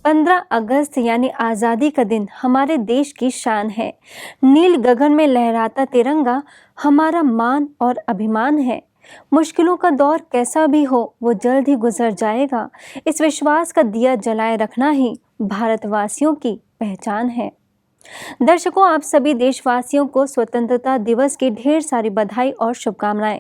15 अगस्त यानी आज़ादी का दिन हमारे देश की शान है। नील गगन में लहराता तिरंगा हमारा मान और अभिमान है। मुश्किलों का दौर कैसा भी हो वो जल्द ही गुजर जाएगा। इस विश्वास का दिया जलाए रखना ही भारतवासियों की पहचान है। दर्शकों, आप सभी देशवासियों को स्वतंत्रता दिवस की ढेर सारी बधाई और शुभकामनाएं।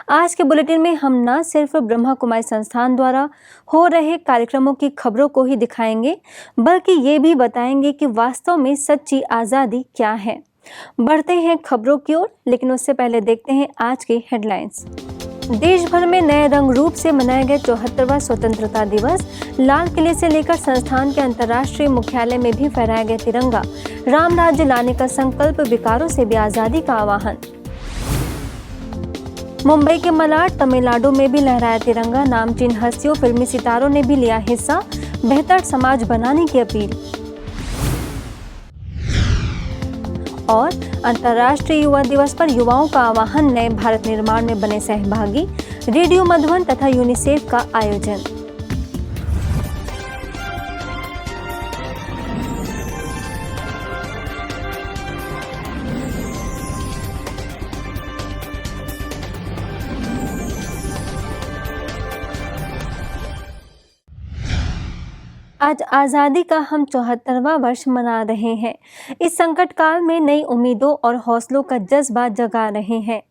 आज के बुलेटिन में हम न सिर्फ ब्रह्मा कुमारी संस्थान द्वारा हो रहे कार्यक्रमों की खबरों को ही दिखाएंगे, बल्कि ये भी बताएंगे कि वास्तव में सच्ची आज़ादी क्या है। बढ़ते हैं खबरों की ओर, लेकिन उससे पहले देखते हैं आज की हेडलाइंस। देश भर में नए रंग रूप से मनाया गया 74वां स्वतंत्रता दिवस। लाल किले से लेकर संस्थान के अंतर्राष्ट्रीय मुख्यालय में भी फहराया गया तिरंगा। राम राज्य लाने का संकल्प, विकारों से भी आजादी का आह्वान। मुंबई के मलाड, तमिलनाडु में भी लहराया तिरंगा। नामचीन हस्तियों, फिल्मी सितारों ने भी लिया हिस्सा। बेहतर समाज बनाने की अपील। और अंतर्राष्ट्रीय युवा दिवस पर युवाओं का आह्वान, नए भारत निर्माण में बने सहभागी। रेडियो मधुबन तथा यूनिसेफ का आयोजन। आज आज़ादी का हम 74वां वर्ष मना रहे हैं। इस संकट काल में नई उम्मीदों और हौसलों का जज्बा जगा रहे हैं।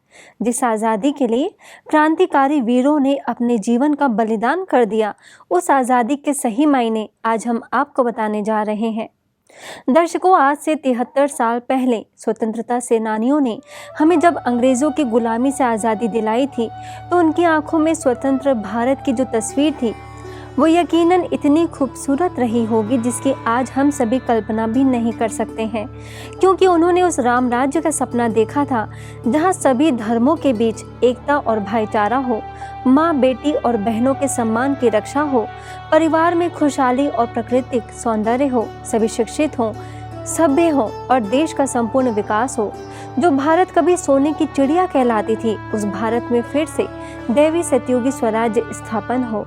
जिस आज़ादी के लिए क्रांतिकारी वीरों ने अपने जीवन का बलिदान कर दिया, उस आज़ादी के सही मायने आज हम आपको बताने जा रहे हैं। दर्शकों, आज से 73 साल पहले स्वतंत्रता सेनानियों ने हमें जब अंग्रेजों की गुलामी से आज़ादी दिलाई थी, तो उनकी आंखों में स्वतंत्र भारत की जो तस्वीर थी वो यकीनन इतनी खूबसूरत रही होगी जिसकी आज हम सभी कल्पना भी नहीं कर सकते हैं, क्योंकि उन्होंने उस राम राज्य का सपना देखा था जहां सभी धर्मों के बीच एकता और भाईचारा हो, माँ बेटी और बहनों के सम्मान की रक्षा हो, परिवार में खुशहाली और प्राकृतिक सौंदर्य हो, सभी शिक्षित हों, सभ्य हों और देश का संपूर्ण विकास हो। जो भारत कभी सोने की चिड़िया कहलाती थी, उस भारत में फिर से दैवी सतयुगी स्वराज्य स्थापन हो।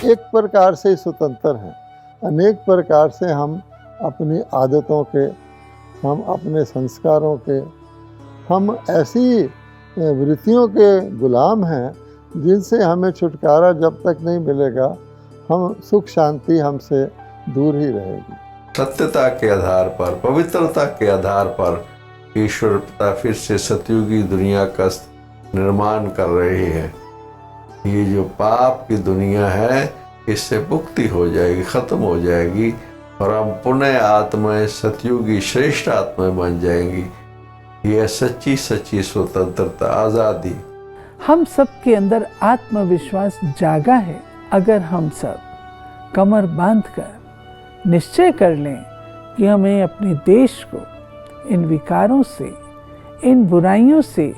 एक प्रकार से स्वतंत्र हैं, अनेक प्रकार से हम अपनी आदतों के, हम अपने संस्कारों के, हम ऐसी वृत्तियों के गुलाम हैं जिनसे हमें छुटकारा जब तक नहीं मिलेगा, हम सुख शांति हमसे दूर ही रहेगी। सत्यता के आधार पर, पवित्रता के आधार पर ईश्वर पिता फिर से सतयुगी दुनिया का निर्माण कर रहे हैं। ये जो पाप की दुनिया है, इससे मुक्ति हो जाएगी, खत्म हो जाएगी और हम पुनः आत्माएं सतयुगी श्रेष्ठ आत्माएं बन जाएंगी। यह सच्ची सच्ची स्वतंत्रता, आज़ादी। हम सब के अंदर आत्मविश्वास जागा है। अगर हम सब कमर बांधकर निश्चय कर लें कि हमें अपने देश को इन विकारों से, इन बुराइयों से,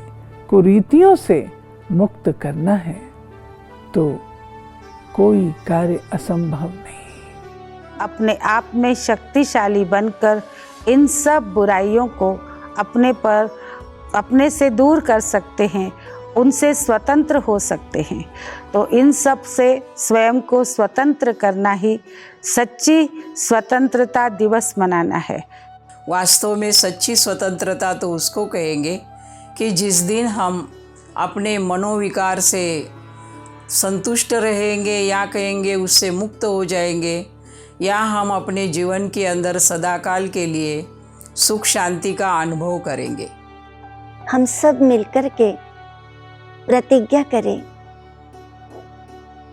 कुरीतियों से मुक्त करना है, तो कोई कार्य असंभव नहीं। अपने आप में शक्तिशाली बनकर इन सब बुराइयों को अपने से दूर कर सकते हैं, उनसे स्वतंत्र हो सकते हैं। तो इन सब से स्वयं को स्वतंत्र करना ही सच्ची स्वतंत्रता दिवस मनाना है। वास्तव में सच्ची स्वतंत्रता तो उसको कहेंगे कि जिस दिन हम अपने मनोविकार से संतुष्ट रहेंगे या कहेंगे उससे मुक्त हो जाएंगे, या हम अपने जीवन के अंदर सदाकाल के लिए सुख शांति का अनुभव करेंगे। हम सब मिलकर के प्रतिज्ञा करें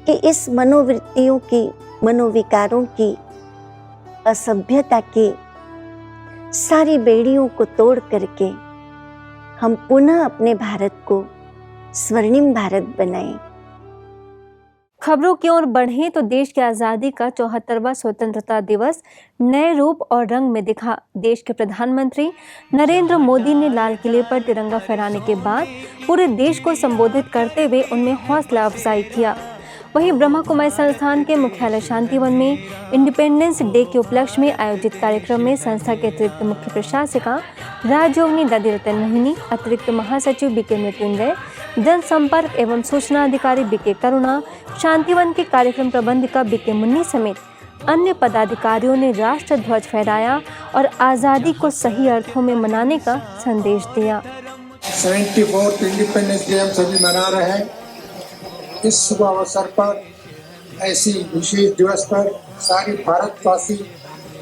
कि इस मनोवृत्तियों की, मनोविकारों की, असभ्यता की सारी बेड़ियों को तोड़ करके हम पुनः अपने भारत को स्वर्णिम भारत बनाएं। खबरों की ओर बढ़ें तो देश की आज़ादी का 74वां स्वतंत्रता दिवस नए रूप और रंग में दिखा। देश के प्रधानमंत्री नरेंद्र मोदी ने लाल किले पर तिरंगा फहराने के बाद पूरे देश को संबोधित करते हुए उनमें हौसला अफजाई किया। वहीं ब्रह्मा कुमारी संस्थान के मुख्यालय शांतिवन में इंडिपेंडेंस डे के उपलक्ष्य में आयोजित कार्यक्रम में संस्था के अतिरिक्त मुख्य प्रशासिका राजयोगिनी दादी रतन मोहिनी, अतिरिक्त महासचिव बीके मृत्युंजय, जनसंपर्क एवं सूचना अधिकारी बीके करुणा, शांतिवन के कार्यक्रम प्रबंधिका बीके मुन्नी समेत अन्य पदाधिकारियों ने राष्ट्र ध्वज फहराया और आज़ादी को सही अर्थों में मनाने का संदेश दिया। 74th इंडिपेंडेंस डे हम सभी मना रहे हैं। इस शुभ अवसर पर ऐसी विशेष दिवस पर सारे भारतवासी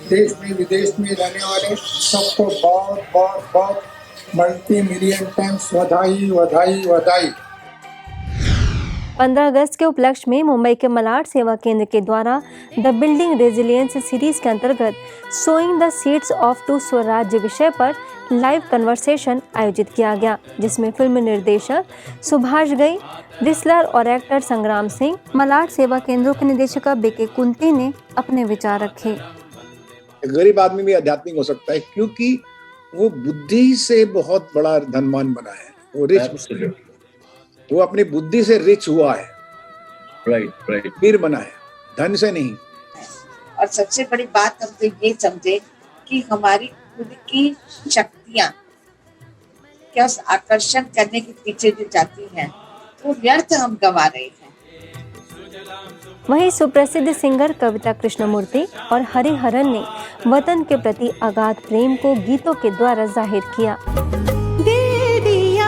देश में विदेश में रहने वाले सबको बहुत बहुत बहुत मल्टी मिलियन टाइम्स बधाई बधाई बधाई। 15 अगस्त के उपलक्ष्य में मुंबई के मलाड सेवा केंद्र के द्वारा द बिल्डिंग रेजिलियंस सीरीज के अंतर्गत sowing the seeds of to Swarajya विषय पर लाइव कन्वर्सेशन आयोजित किया गया, जिसमें फिल्म निर्देशक सुभाष घई, रिसलर और एक्टर संग्राम सिंह, मलाड सेवा केंद्रों के निदेशक बीके कुंती ने अपने विचार रखे। गरीब आदमी भी आध्यात्मिक हो सकता है क्योंकि वो बुद्धि से बहुत बड़ा धनवान बना है, वो रिच, वो अपनी बुद्धि से रिच हुआ है, राइट, वीर बना है, धन से नहीं। और सबसे बड़ी बात हम तो ये समझे कि हमारी खुद की शक्तियां क्या उस आकर्षण करने के पीछे जो जाती हैं वो व्यर्थ हम गंवा रहे हैं। वहीं सुप्रसिद्ध सिंगर कविता कृष्णमूर्ति और हरिहरन ने वतन के प्रति अगाध प्रेम को गीतों के द्वारा जाहिर किया। दे दिया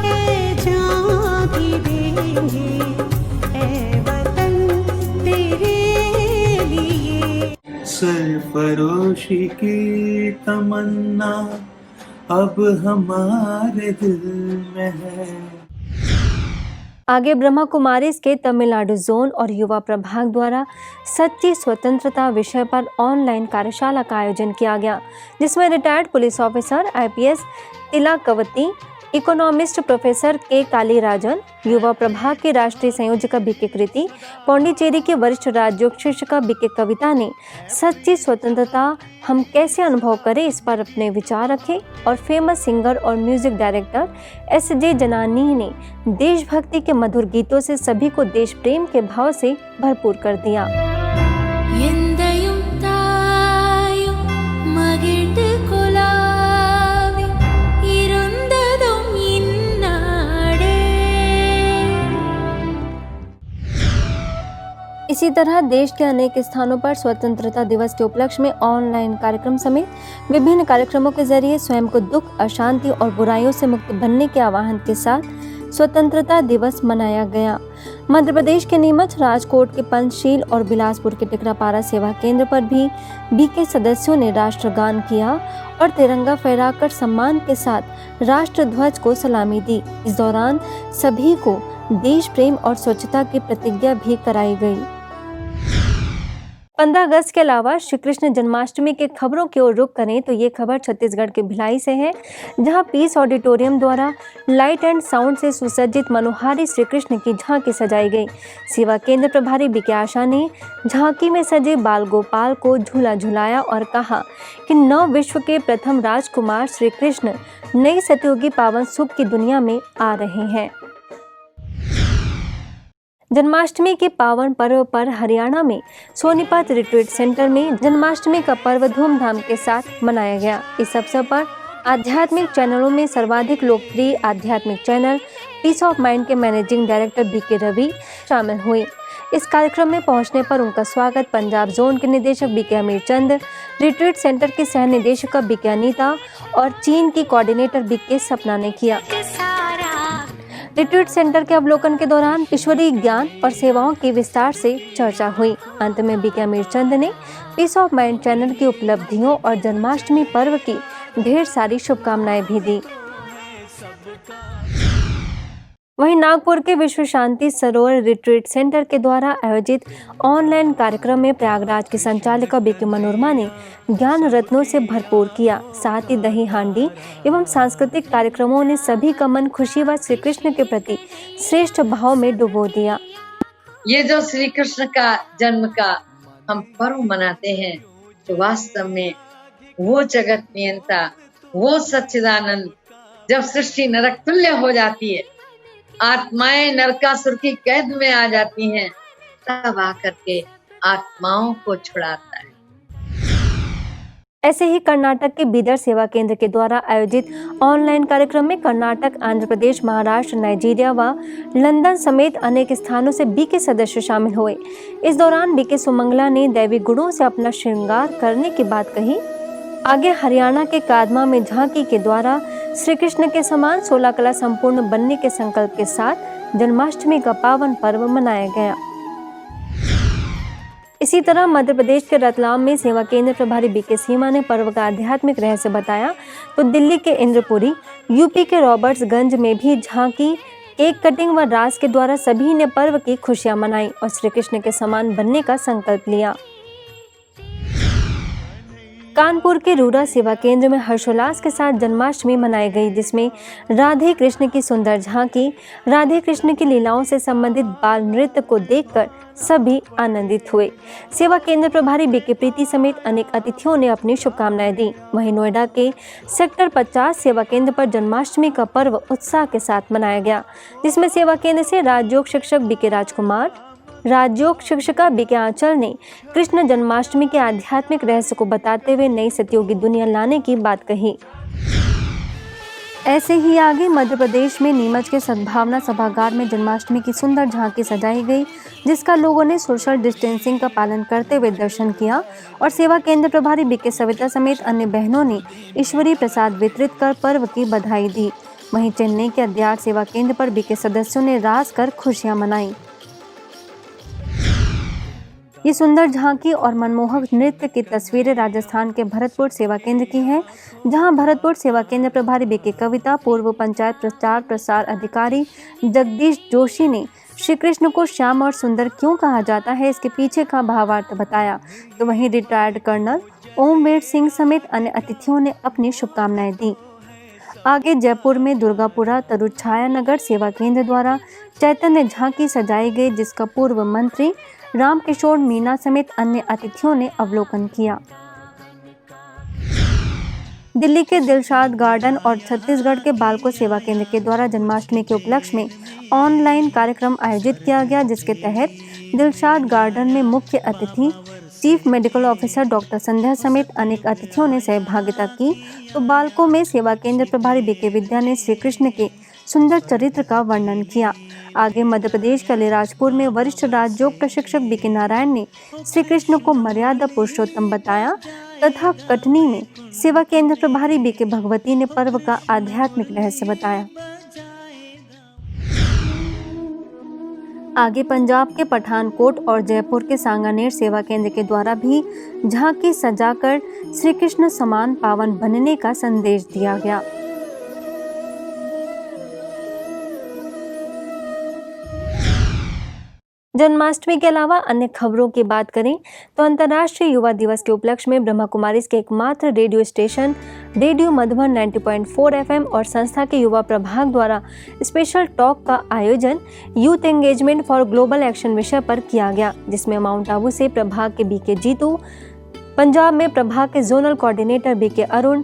है जान भी देंगे ऐ वतन तेरे लिए। सरफरोशी की तमन्ना अब हमारे दिल में है। आगे ब्रह्मा कुमारीज के तमिलनाडु जोन और युवा प्रभाग द्वारा सच्ची स्वतंत्रता विषय पर ऑनलाइन कार्यशाला का आयोजन किया गया, जिसमें retired police officer IPS Thilagavathi, economist professor K Kalirajan, युवा प्रभाग के राष्ट्रीय संयोजक बीके कृति, पौंडीचेरी के वरिष्ठ राजयोग शिक्षिका बीके कविता ने सच्ची स्वतंत्रता हम कैसे अनुभव करें इस पर अपने विचार रखे और फेमस सिंगर और म्यूजिक डायरेक्टर SJ जनानी ने देशभक्ति के मधुर गीतों से सभी को देश प्रेम के भाव से भरपूर कर दिया। इसी तरह देश के अनेक स्थानों पर स्वतंत्रता दिवस के उपलक्ष्य में ऑनलाइन कार्यक्रम समेत विभिन्न कार्यक्रमों के जरिए स्वयं को दुख, अशांति और बुराइयों से मुक्त बनने के आह्वान के साथ स्वतंत्रता दिवस मनाया गया। मध्य प्रदेश के नीमच, राजकोट के पंचशील और बिलासपुर के टिकरापारा सेवा केंद्र पर भी बीके सदस्यों ने राष्ट्रगान किया और तिरंगा फहराकर सम्मान के साथ राष्ट्र ध्वज को सलामी दी। इस दौरान सभी को देश प्रेम और स्वच्छता की प्रतिज्ञा भी कराई गई। 15 अगस्त के अलावा श्री कृष्ण जन्माष्टमी के खबरों की ओर रुख करें तो ये खबर छत्तीसगढ़ के भिलाई से है, जहां पीस ऑडिटोरियम द्वारा लाइट एंड साउंड से सुसज्जित मनोहारी श्री कृष्ण की झांकी सजाई गई। सेवा केंद्र प्रभारी बीके आशा ने झांकी में सजे बाल गोपाल को झूला झुलाया और कहा कि नव विश्व के प्रथम राजकुमार श्री कृष्ण नई सतयुगी पावन सुख की दुनिया में आ रहे हैं। जन्माष्टमी के पावन पर्व पर हरियाणा में सोनीपत रिट्रीट सेंटर में जन्माष्टमी का पर्व धूमधाम के साथ मनाया गया। इस अवसर पर आध्यात्मिक चैनलों में सर्वाधिक लोकप्रिय आध्यात्मिक चैनल पीस ऑफ माइंड के मैनेजिंग डायरेक्टर बीके रवि शामिल हुए। इस कार्यक्रम में पहुंचने पर उनका स्वागत पंजाब जोन के निदेशक बीके अमीर चंद, रिट्रीट सेंटर की सह निदेशक बीके अनीता और चीन की कोऑर्डिनेटर बीके सपना ने किया। रिट्रीट सेंटर के अवलोकन के दौरान ईश्वरीय ज्ञान और सेवाओं की विस्तार से चर्चा हुई। अंत में बीके अमीर चंद ने पीस ऑफ माइंड चैनल की उपलब्धियों और जन्माष्टमी पर्व की ढेर सारी शुभकामनाएं भी दी। वहीं नागपुर के विश्व शांति सरोवर रिट्रीट सेंटर के द्वारा आयोजित ऑनलाइन कार्यक्रम में प्रयागराज की संचालिका बीके मनोरमा ने ज्ञान रत्नों से भरपूर किया। साथ ही दही हांडी एवं सांस्कृतिक कार्यक्रमों ने सभी का मन खुशी व श्री कृष्ण के प्रति श्रेष्ठ भाव में डुबो दिया। ये जो श्री कृष्ण का जन्म का हम पर्व मनाते हैं, तो वास्तव में वो जगत नियंता, वो सच्चिदानंद, जब सृष्टि नरक तुल्य हो जाती है, आत्माएं नरकासुर की कैद में आ जाती हैं, तब आकर के आत्माओं को छुड़ाता है। ऐसे ही कर्नाटक के बीदर सेवा केंद्र के द्वारा आयोजित ऑनलाइन कार्यक्रम में कर्नाटक, आंध्र प्रदेश, महाराष्ट्र, नाइजीरिया व लंदन समेत अनेक स्थानों से बीके सदस्य शामिल हुए। इस दौरान बीके सुमंगला ने दैवी गुणों से अपना श्रृंगार करने की बात कही। आगे हरियाणा के कादमा में झांकी के द्वारा श्री कृष्ण के समान 16 कला संपूर्ण बनने के संकल्प के साथ जन्माष्टमी का पावन पर्व मनाया गया। इसी तरह मध्य प्रदेश के रतलाम में सेवा केंद्र प्रभारी बीके सीमा ने पर्व का आध्यात्मिक रहस्य बताया, तो दिल्ली के इंद्रपुरी, यूपी के रॉबर्ट्सगंज में भी झांकी, केक कटिंग व रास के द्वारा सभी ने पर्व की खुशियां मनाई और श्री कृष्ण के समान बनने का संकल्प लिया। कानपुर के रूरा सेवा केंद्र में हर्षोल्लास के साथ जन्माष्टमी मनाई गई, जिसमें राधे कृष्ण की सुंदर झांकी, राधे कृष्ण की लीलाओं से संबंधित बाल नृत्य को देखकर सभी आनंदित हुए। सेवा केंद्र प्रभारी बीके प्रीति समेत अनेक अतिथियों ने अपनी शुभकामनाएं दी। वहीं नोएडा के सेक्टर 50 सेवा केंद्र पर जन्माष्टमी का पर्व उत्साह के साथ मनाया गया, जिसमें सेवा केंद्र से राजयोग शिक्षक बीके राजकुमार, राजयोग शिक्षिका बीके आंचल ने कृष्ण जन्माष्टमी के आध्यात्मिक रहस्य को बताते हुए नई सतयुगी दुनिया लाने की बात कही। ऐसे ही आगे मध्य प्रदेश में नीमच के सद्भावना सभागार में जन्माष्टमी की सुंदर झांकी सजाई गई, जिसका लोगों ने सोशल डिस्टेंसिंग का पालन करते हुए दर्शन किया और सेवा केंद्र प्रभारी बीके सविता समेत अन्य बहनों ने ईश्वरीय प्रसाद वितरित कर पर्व की बधाई दी। वहीं चेन्नई के अद्यार सेवा केंद्र पर बीके सदस्यों ने रास कर खुशियां मनाई। ये सुंदर झांकी और मनमोहक नृत्य की तस्वीरें राजस्थान के भरतपुर सेवा केंद्र की हैं, जहां भरतपुर सेवा केंद्र प्रभारी बीके कविता, पूर्व पंचायत प्रचार प्रसार अधिकारी जगदीश जोशी ने श्री कृष्ण को श्याम और सुंदर क्यों कहा जाता है, इसके पीछे का भावार्थ बताया। तो वहीं रिटायर्ड कर्नल ओमवीर सिंह समेत अन्य अतिथियों ने अपनी शुभकामनाएं दी। आगे जयपुर में दुर्गापुरा तरुछाया नगर सेवा केंद्र द्वारा चैतन्य झांकी सजाई गई, जिसका पूर्व मंत्री रामकिशोर मीना समेत अन्य अतिथियों ने अवलोकन किया। दिल्ली के दिलशाद गार्डन और छत्तीसगढ़ के बालको सेवा केंद्र के द्वारा जन्माष्टमी के उपलक्ष्य में ऑनलाइन कार्यक्रम आयोजित किया गया, जिसके तहत दिलशाद गार्डन में मुख्य अतिथि चीफ मेडिकल ऑफिसर डॉक्टर संध्या समेत अनेक अतिथियों ने सहभागिता की। तो बालको में सेवा केंद्र प्रभारी बीके विद्या ने श्री कृष्ण के सुंदर चरित्र का वर्णन किया। आगे मध्य प्रदेश के अलीराजपुर में वरिष्ठ राजयोग प्रशिक्षक बीके नारायण ने श्री कृष्ण को मर्यादा पुरुषोत्तम बताया, तथा कटनी में सेवा केंद्र प्रभारी बीके भगवती ने पर्व का आध्यात्मिक रहस्य बताया। आगे पंजाब के पठानकोट और जयपुर के सांगानेर सेवा केंद्र के द्वारा भी झांकी सजाकर श्री कृष्ण समान पावन बनने का संदेश दिया गया। जन्माष्टमी के अलावा अन्य खबरों की बात करें तो अंतर्राष्ट्रीय युवा दिवस के उपलक्ष्य में ब्रह्मा कुमारीज के एकमात्र radio station radio Madhuban 90.4 FM और संस्था के युवा प्रभाग द्वारा स्पेशल टॉक का आयोजन youth engagement for global action विषय पर किया गया, जिसमें माउंट आबू से प्रभाग के बीके जीतू, पंजाब में प्रभाग के zonal coordinator BK Arun,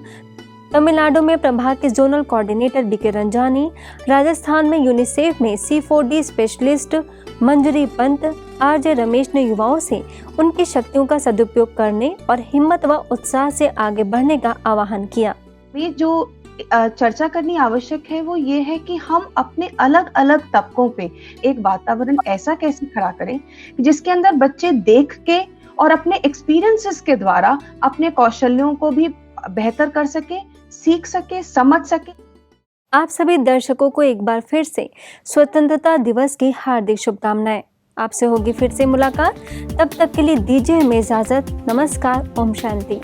Tamil Nadu में प्रभाग के zonal coordinator BK Ranjani, Rajasthan में यूनिसेफ में C4D specialist Manjari Pant, RJ Ramesh ने युवाओं से उनकी शक्तियों का सदुपयोग करने और हिम्मत व उत्साह से आगे बढ़ने का आह्वान किया। ये जो चर्चा करनी आवश्यक है वो ये है कि हम अपने अलग अलग तबकों पे एक वातावरण ऐसा कैसे खड़ा करें जिसके अंदर बच्चे देख के और अपने एक्सपीरियंसेस के द्वारा अपने कौशल्यों को भी बेहतर कर सके, सीख सके, समझ सके। आप सभी दर्शकों को एक बार फिर से स्वतंत्रता दिवस की हार्दिक शुभकामनाएं। आपसे होगी फिर से मुलाकात, तब तक के लिए दीजिए हमें इजाजत। नमस्कार, ओम शांति।